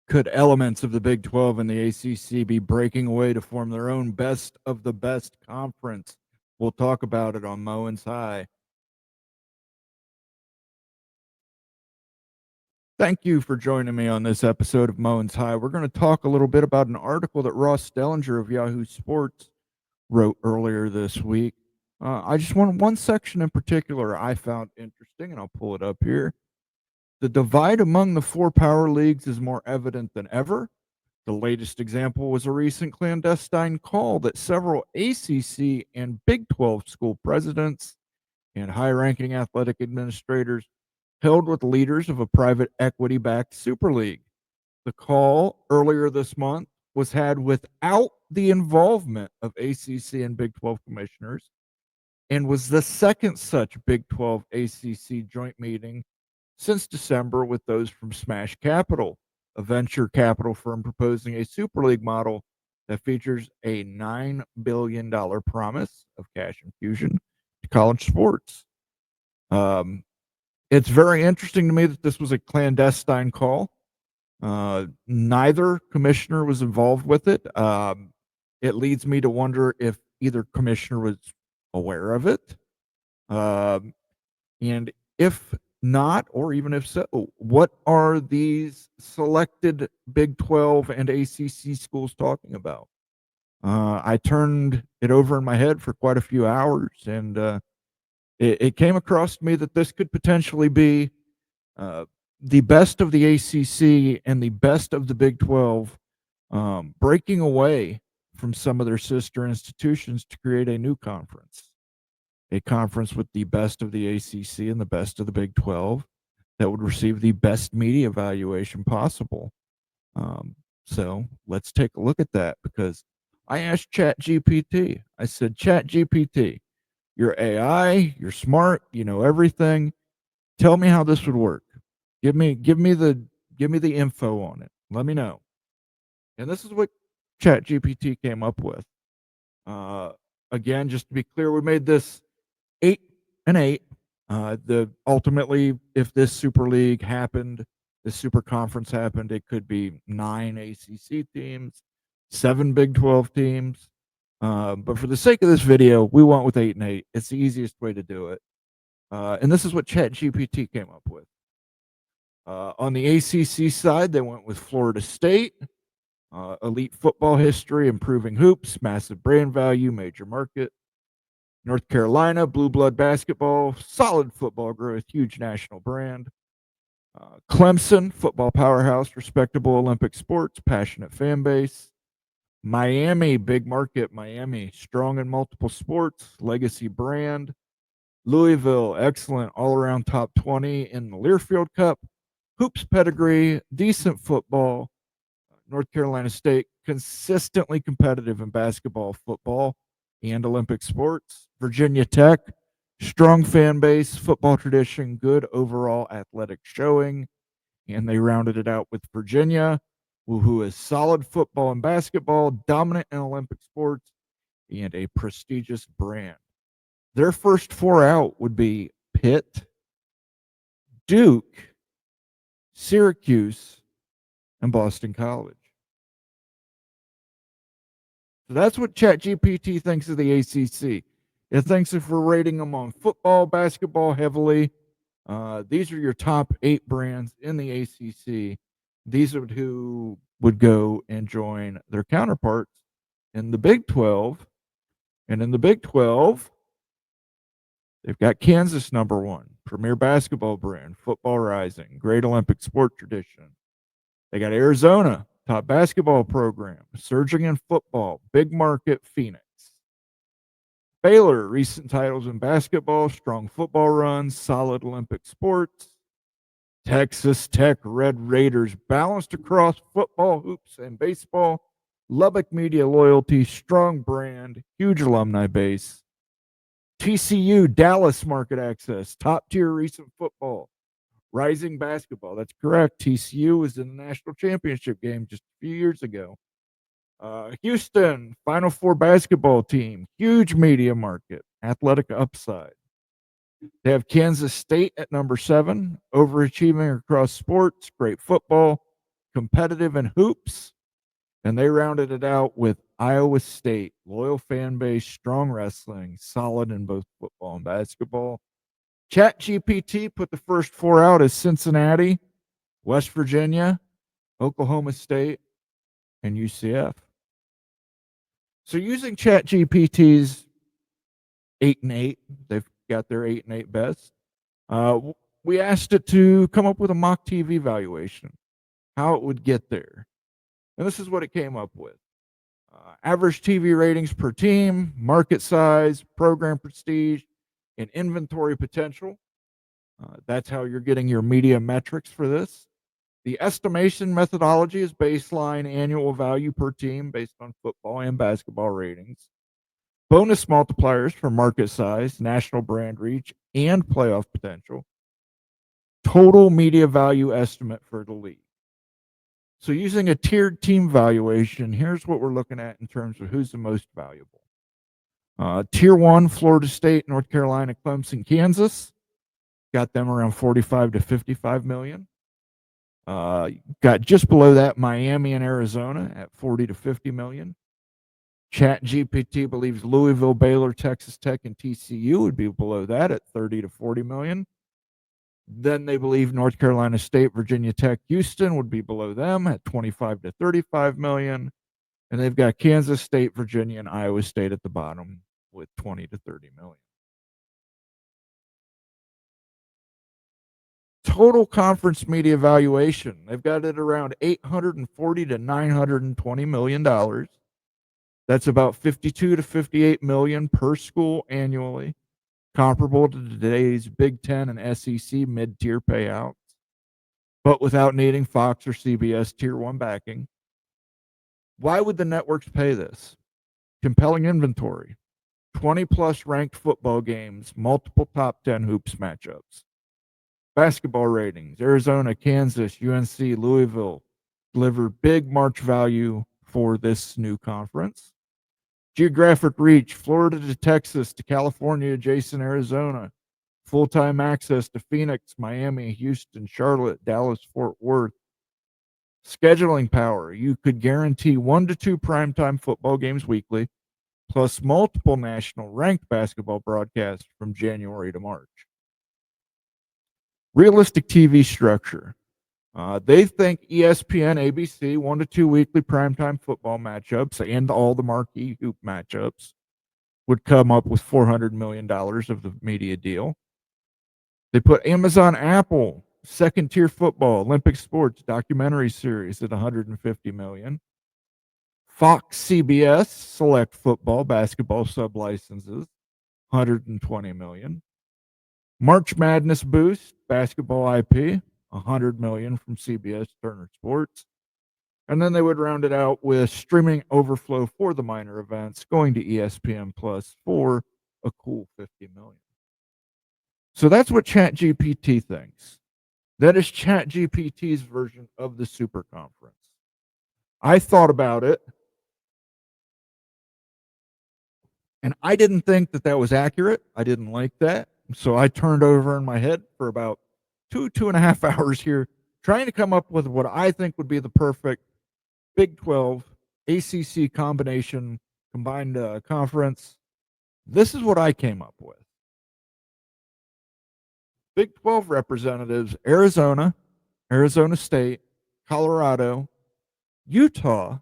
Could elements of the Big 12 and the ACC be breaking away to form their own best of the best conference? We'll talk about it on Mowen's High. Thank you for joining me on this episode of Mowen's High. We're going to talk a little bit about an article that Ross Dellinger of Yahoo Sports wrote earlier this week. I just want one section in particular I found interesting, and I'll pull it up here. The divide among the four power leagues is more evident than ever. The latest example was a recent clandestine call that several ACC and Big 12 school presidents and high ranking athletic administrators held with leaders of a private equity backed Super League. The call earlier this month was had without the involvement of ACC and Big 12 commissioners and was the second such Big 12 ACC joint meeting since December with those from Smash Capital, a venture capital firm proposing a Super League model that features a $9 billion promise of cash infusion to college sports. It's very interesting to me that this was a clandestine call. Neither commissioner was involved with it. It leads me to wonder if either commissioner was aware of it. And if not, or even if so, what are these selected Big 12 and ACC schools talking about? I turned it over in my head for quite a few hours, and it came across to me that this could potentially be the best of the ACC and the best of the Big 12 breaking away from some of their sister institutions to create a new conference. A conference with the best of the ACC and the best of the Big 12 that would receive the best media valuation possible. So let's take a look at that, because I asked ChatGPT. I said, ChatGPT, you're AI, you're smart, you know everything. Tell me how this would work. Give me the info on it. Let me know. And this is what ChatGPT came up with. Again, just to be clear, we made this 8 and 8. Ultimately, if this Super League happened, this Super Conference happened, it could be 9 ACC teams, 7 Big 12 teams. But for the sake of this video, we went with 8 and 8. It's the easiest way to do it. And this is what ChatGPT came up with. On the ACC side, they went with Florida State, elite football history, improving hoops, massive brand value, major market. North Carolina, blue blood basketball, solid football growth, huge national brand. Clemson, football powerhouse, respectable Olympic sports, passionate fan base. Miami, big market, Miami, strong in multiple sports, legacy brand. Louisville, excellent all-around top 20 in the Learfield Cup. Hoops pedigree, decent football. North Carolina State, consistently competitive in basketball, football, and Olympic sports. Virginia Tech, strong fan base, football tradition, good overall athletic showing. And they rounded it out with Virginia, who is solid football and basketball, dominant in Olympic sports, and a prestigious brand. Their first 4 out would be Pitt, Duke, Syracuse, and Boston College. So that's what ChatGPT thinks of the ACC. It thinks if we're rating them on football, basketball heavily, these are your top 8 brands in the ACC. These are who would go and join their counterparts in the Big 12. And in the Big 12, they've got Kansas #1, premier basketball brand, football rising, great Olympic sport tradition. They got Arizona, top basketball program, surging in football, big market, Phoenix. Baylor, recent titles in basketball, strong football runs, solid Olympic sports. Texas Tech Red Raiders, balanced across football, hoops, and baseball. Lubbock media loyalty, strong brand, huge alumni base. TCU, Dallas market access, top tier recent football, rising basketball. That's correct. TCU was in the national championship game just a few years ago. Houston, Final Four basketball team, huge media market, athletic upside. They have Kansas State at #7, overachieving across sports, great football, competitive in hoops, and they rounded it out with Iowa State, loyal fan base, strong wrestling, solid in both football and basketball. ChatGPT put the first four out as Cincinnati, West Virginia, Oklahoma State, and UCF. So using ChatGPT's 8 and 8, they've got their 8 and 8 best. We asked it to come up with a mock TV valuation, how it would get there. And this is what it came up with. Average TV ratings per team, market size, program prestige, and inventory potential. That's how you're getting your media metrics for this. The estimation methodology is baseline annual value per team based on football and basketball ratings. Bonus multipliers for market size, national brand reach, and playoff potential. Total media value estimate for the league. So using a tiered team valuation, here's what we're looking at in terms of who's the most valuable. Tier 1, Florida State, North Carolina, Clemson, Kansas. Got them around 45 to 55 million. Got just below that Miami and Arizona at 40 to 50 million. ChatGPT believes Louisville, Baylor, Texas Tech, and TCU would be below that at 30 to 40 million. Then they believe North Carolina State, Virginia Tech, Houston would be below them at 25 to 35 million. And they've got Kansas State, Virginia, and Iowa State at the bottom with 20 to 30 million. Total conference media valuation, they've got it around $840 to $920 million. That's about 52 to 58 million per school annually, comparable to today's Big Ten and SEC mid-tier payouts, but without needing Fox or CBS Tier 1 backing. Why would the networks pay this? Compelling inventory, 20-plus ranked football games, multiple top 10 hoops matchups. Basketball ratings, Arizona, Kansas, UNC, Louisville deliver big March value for this new conference. Geographic reach, Florida to Texas to California, Jason, Arizona. Full-time access to Phoenix, Miami, Houston, Charlotte, Dallas, Fort Worth. Scheduling power, you could guarantee 1 to 2 primetime football games weekly, plus multiple national ranked basketball broadcasts from January to March. Realistic TV structure. They think ESPN, ABC, 1 to 2 weekly primetime football matchups and all the marquee hoop matchups would come up with $400 million of the media deal. They put Amazon, Apple, second tier football, Olympic sports, documentary series at $150 million. Fox, CBS, select football, basketball sub-licenses, $120 million. March Madness boost, basketball IP, $100 million from CBS Turner Sports. And then they would round it out with streaming overflow for the minor events, going to ESPN Plus for a cool $50 million. So that's what ChatGPT thinks. That is ChatGPT's version of the super conference. I thought about it, and I didn't think that that was accurate. I didn't like that. So I turned over in my head for about 2.5 hours here, trying to come up with what I think would be the perfect Big 12 ACC combination combined conference. This is what I came up with. Big 12 representatives: Arizona, Arizona State, Colorado, Utah,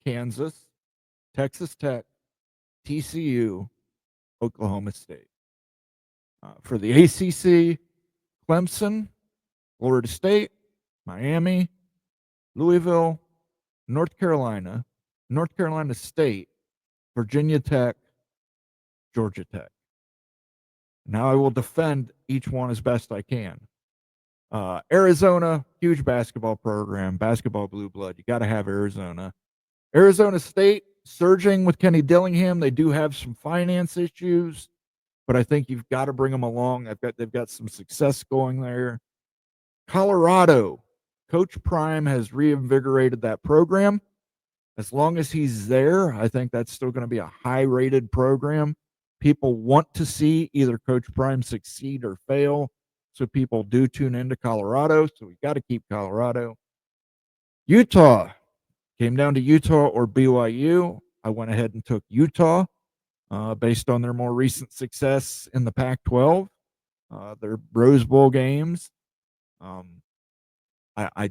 Kansas, Texas Tech, TCU, Oklahoma State. For the ACC, Clemson, Florida State, Miami, Louisville, North Carolina State, Virginia Tech, Georgia Tech. Now I will defend each one as best I can. Arizona, huge basketball program, basketball blue blood. You got to have Arizona. Arizona State, surging with Kenny Dillingham. They do have some finance issues, but I think you've got to bring them along. They've got some success going there. Colorado, Coach Prime has reinvigorated that program. As long as he's there, I think that's still going to be a high-rated program. People want to see either Coach Prime succeed or fail, so people do tune into Colorado. So we got to keep Colorado. Utah, came down to Utah or BYU. I went ahead and took Utah, based on their more recent success in the Pac-12, their Rose Bowl games. Um, I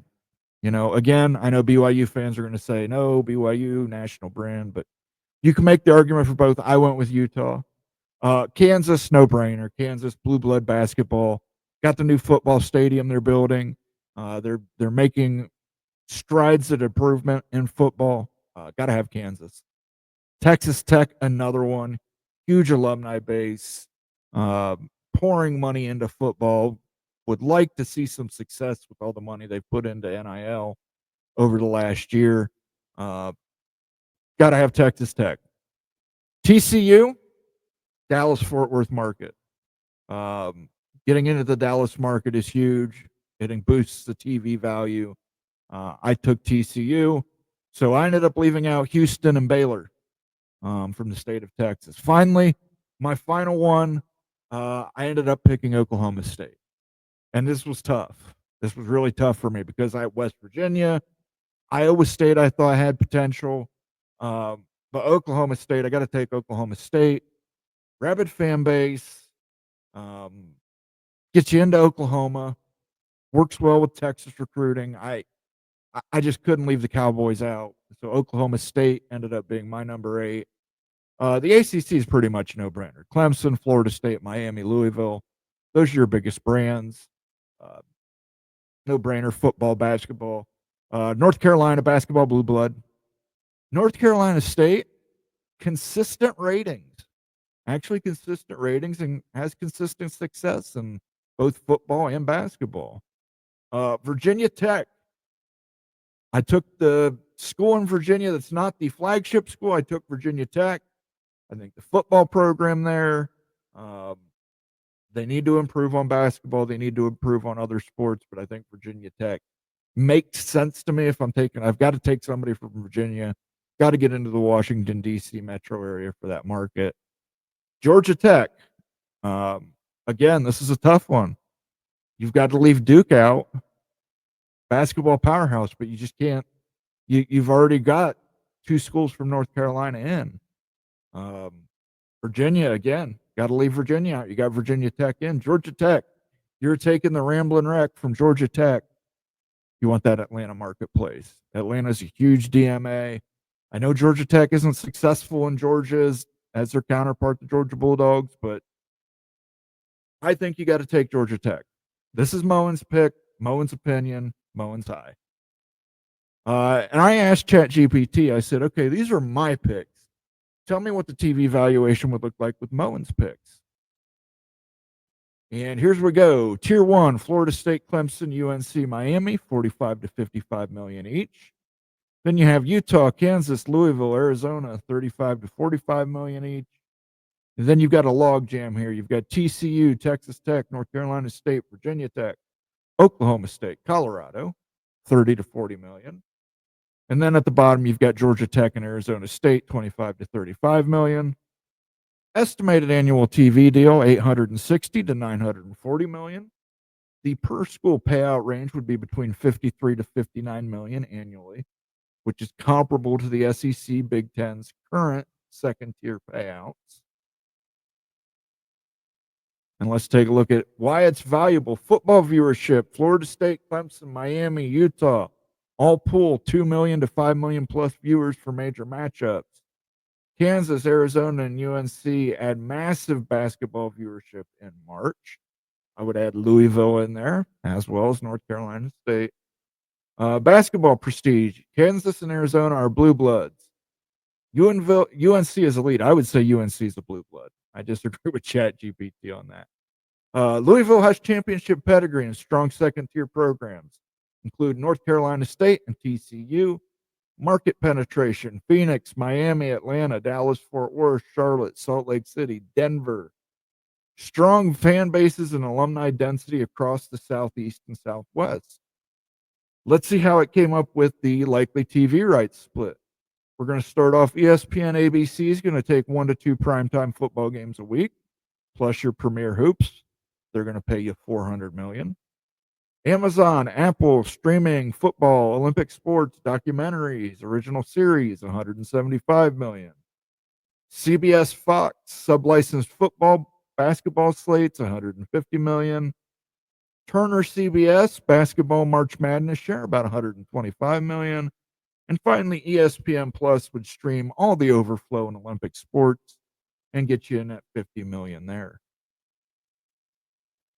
again, I know BYU fans are going to say, no, BYU, national brand, but you can make the argument for both. I went with Utah. Kansas, no brainer. Kansas, blue blood basketball. Got the new football stadium they're building. They're making strides at improvement in football. Got to have Kansas. Texas Tech, another one. Huge alumni base. Uh, Pouring money into football. Would like to see some success with all the money they've put into NIL over the last year. Got to have Texas Tech. TCU, Dallas Fort Worth market. Um, Getting into the Dallas market is huge. It boosts the TV value. I took TCU, so I ended up leaving out Houston and Baylor, from the state of Texas. Finally, my final one, I ended up picking Oklahoma State, and this was tough. This was really tough for me because I had West Virginia, Iowa State. I thought had potential, but Oklahoma State. I got to take Oklahoma State. Rabid fan base. Um, Gets you into Oklahoma. Works well with Texas recruiting. I just couldn't leave the Cowboys out. So Oklahoma State ended up being my number 8. The ACC is pretty much no brainer. Clemson, Florida State, Miami, Louisville. Those are your biggest brands. Uh, no brainer. Football, basketball. North Carolina basketball, blue blood. North Carolina State, consistent ratings. Actually, consistent ratings and has consistent success in both football and basketball. Virginia Tech. I took the school in Virginia that's not the flagship school. I took Virginia Tech. I think the football program there, um, they need to improve on basketball. They need to improve on other sports, but I think Virginia Tech makes sense to me if I've got to take somebody from Virginia. Got to get into the Washington, D.C. metro area for that market. Georgia Tech. Um, Again, this is a tough one. You've got to leave Duke out, basketball powerhouse, but you just can't. You've already got 2 schools from North Carolina in. Virginia, again, got to leave Virginia out. You got Virginia Tech in. Georgia Tech, you're taking the Ramblin' Wreck from Georgia Tech. You want that Atlanta marketplace. Atlanta's a huge DMA. I know Georgia Tech isn't successful in Georgia as their counterpart, the Georgia Bulldogs, but I think you got to take Georgia Tech. This is Mowen's pick, Mowen's opinion, Mowen's high. And I asked ChatGPT, I said, okay, these are my picks. Tell me what the TV valuation would look like with Mowen's picks. And here's where we go. Tier 1, Florida State, Clemson, UNC, Miami, 45 to 55 million each. Then you have Utah, Kansas, Louisville, Arizona, 35 to 45 million each. And then you've got a log jam here. You've got TCU, Texas Tech, North Carolina State, Virginia Tech, Oklahoma State, Colorado, 30 to 40 million. And then at the bottom, you've got Georgia Tech and Arizona State, 25 to 35 million. Estimated annual TV deal, 860 to 940 million. The per school payout range would be between 53 to 59 million annually, which is comparable to the SEC Big Ten's current second tier payouts. And let's take a look at why it's valuable. Football viewership, Florida State, Clemson, Miami, Utah, all pool 2 million to 5 million plus viewers for major matchups. Kansas, Arizona, and UNC add massive basketball viewership in March. I would add Louisville in there, as well as North Carolina State. Basketball prestige, Kansas and Arizona are blue bloods. UNC is elite. I would say UNC is a blue blood. I disagree with ChatGPT on that. Louisville has championship pedigree and strong second-tier programs, include North Carolina State and TCU. Market penetration, Phoenix, Miami, Atlanta, Dallas, Fort Worth, Charlotte, Salt Lake City, Denver. Strong fan bases and alumni density across the Southeast and Southwest. Let's see how it came up with the likely TV rights split. We're going to start off ESPN ABC is going to take 1 to 2 primetime football games a week, plus your premier hoops. They're going to pay you $400 million. Amazon, Apple, streaming, football, Olympic sports, documentaries, original series, 175 million. CBS Fox, sublicensed football, basketball slates, 150 million. Turner CBS, basketball March Madness share, about 125 million. And finally, ESPN Plus would stream all the overflow in Olympic sports and get you in at 50 million there.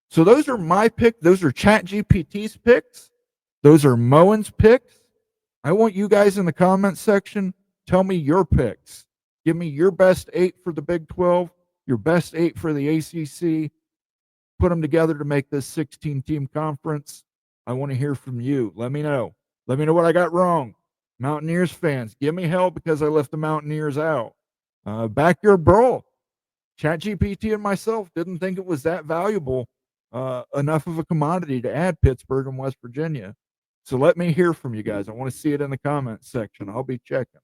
So those are my picks. Those are ChatGPT's picks. Those are Mowen's picks. I want you guys in the comments section. Tell me your picks. Give me your best 8 for the Big 12, your best 8 for the ACC. Put them together to make this 16-team conference. I want to hear from you. Let me know. Let me know what I got wrong. Mountaineers fans, give me hell because I left the Mountaineers out. Backyard Brawl. ChatGPT and myself didn't think it was that valuable, enough of a commodity to add Pittsburgh and West Virginia. So let me hear from you guys. I want to see it in the comments section. I'll be checking.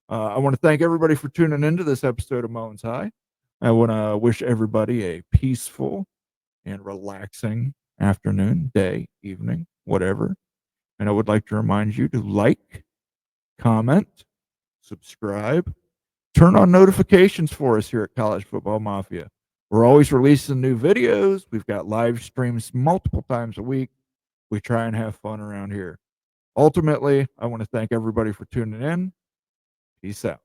I want to thank everybody for tuning into this episode of Mowen's High. I want to wish everybody a peaceful and relaxing afternoon, day, evening, whatever. And I would like to remind you to like, comment, subscribe, turn on notifications for us here at College Football Mafia. We're always releasing new videos. We've got live streams multiple times a week. We try and have fun around here. Ultimately, I want to thank everybody for tuning in. Peace out.